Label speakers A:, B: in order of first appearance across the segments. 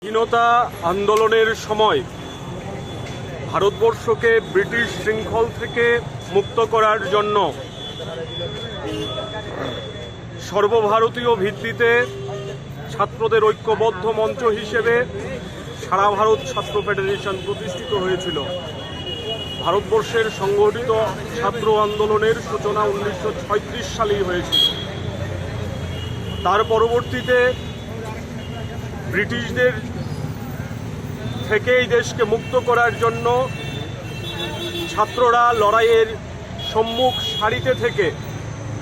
A: স্বাধীনতা আন্দোলনের সময় ভারতবর্ষকে ব্রিটিশ শৃঙ্খল থেকে মুক্ত করার জন্য সর্বভারতীয় ভিত্তিতে ছাত্রদের ঐক্যবদ্ধ মঞ্চ হিসেবে সারা ভারত ছাত্র ফেডারেশন প্রতিষ্ঠিত হয়েছিল। ভারতবর্ষের সংগঠিত ছাত্র আন্দোলনের সূচনা 1936 সালেই হয়েছিল। তার পরবর্তীতে ব্রিটিশদের থেকে এই দেশকে মুক্ত করার জন্য ছাত্ররা লড়াইয়ের সম্মুখ সারিতে থেকে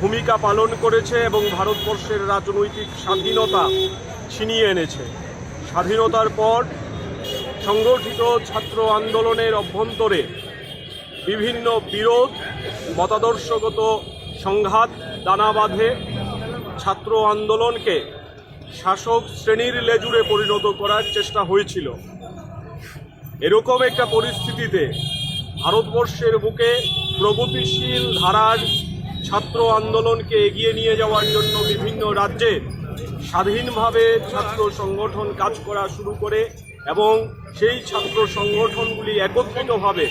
A: ভূমিকা পালন করেছে এবং ভারতবর্ষের রাজনৈতিক স্বাধীনতা ছিনিয়ে এনেছে। স্বাধীনতার পর সংগঠিত ছাত্র আন্দোলনের অভ্যন্তরে বিভিন্ন বিরোধ, মতাদর্শগত সংঘাত দানা বাঁধে ছাত্র আন্দোলনকে শাসক শ্রেণীর লেজুড়ে পরিণত করার চেষ্টা হয়েছিল। এরকম একটা পরিস্থিতিতে ভারতবর্ষের বুকে প্রগতিশীল ধারার ছাত্র আন্দোলনকে এগিয়ে নিয়ে যাওয়ার জন্য বিভিন্ন রাজ্যে স্বাধীনভাবে ছাত্র সংগঠন কাজ করা শুরু করে এবং সেই ছাত্র সংগঠনগুলি একত্রিতভাবে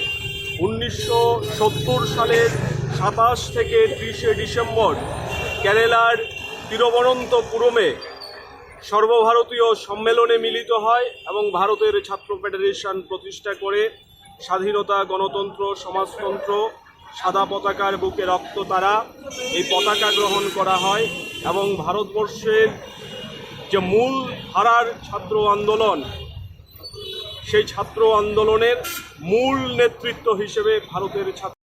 A: 1970 সালের 27 থেকে 30 ডিসেম্বর কেরালার তিরুবনন্তপুরমে সর্বভারতীয় সম্মেলনে মিলিত হয় এবং ভারতের ছাত্র ফেডারেশন প্রতিষ্ঠা করে স্বাধীনতা, গণতন্ত্র, সমাজতন্ত্র, সাদা পতাকার বুকে রক্ত তারা এই পতাকা গ্রহণ করা হয় এবং ভারতবর্ষের যে মূল ধারার ছাত্র আন্দোলন, সেই ছাত্র আন্দোলনের মূল নেতৃত্ব হিসেবে ভারতের ছাত্র।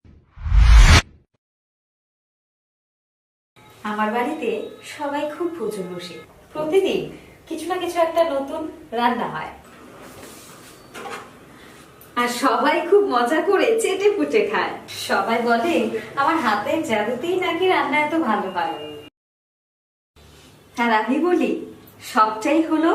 B: আমার বাড়িতে সবাই খুব প্রচুর বসে, প্রতিদিন কিছু না কিছু একটা নতুন রান্না হয় আর সবাই খুব মজা করে চেটে পুটে খায়। সবাই বলে আমার হাতের জাদুতেই নাকি রান্না এত ভালো হয়। আর আমি বলি সবটাই হলো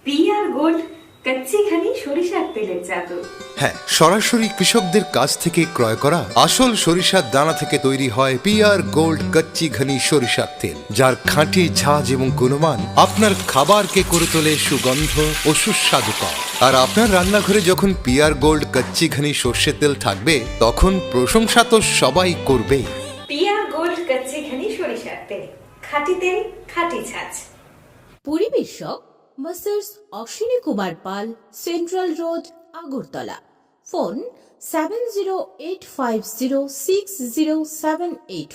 B: পিআর গোল্ড কচ্চি ঘনি সরিষার তেলের জাদু।
C: হ্যাঁ, সরাসরি কৃষকদের কাছ থেকে ক্রয় করা আসল সরিষার দানা থেকে তৈরি হয় পিআর গোল্ড কচ্চি ঘনি সরিষার তেল, যার খাঁটি ঝাঁজ এবং গুণমান আপনার খাবারকে করে তোলে সুগন্ধ ও সুস্বাদুকর। আর আপনার রান্নাঘরে যখন পিআর গোল্ড কচ্চি ঘনি সর্ষের তেল থাকবে তখন প্রশংসা তো সবাই করবে।
B: পিআর গোল্ড কচ্চি ঘনি সরিষার তেল, খাঁটি তেল, খাঁটি ঝাঁজ।
D: পরিবেশক masters Ashwini Kumar Pal, central road, Agartala. Phone 7085060785।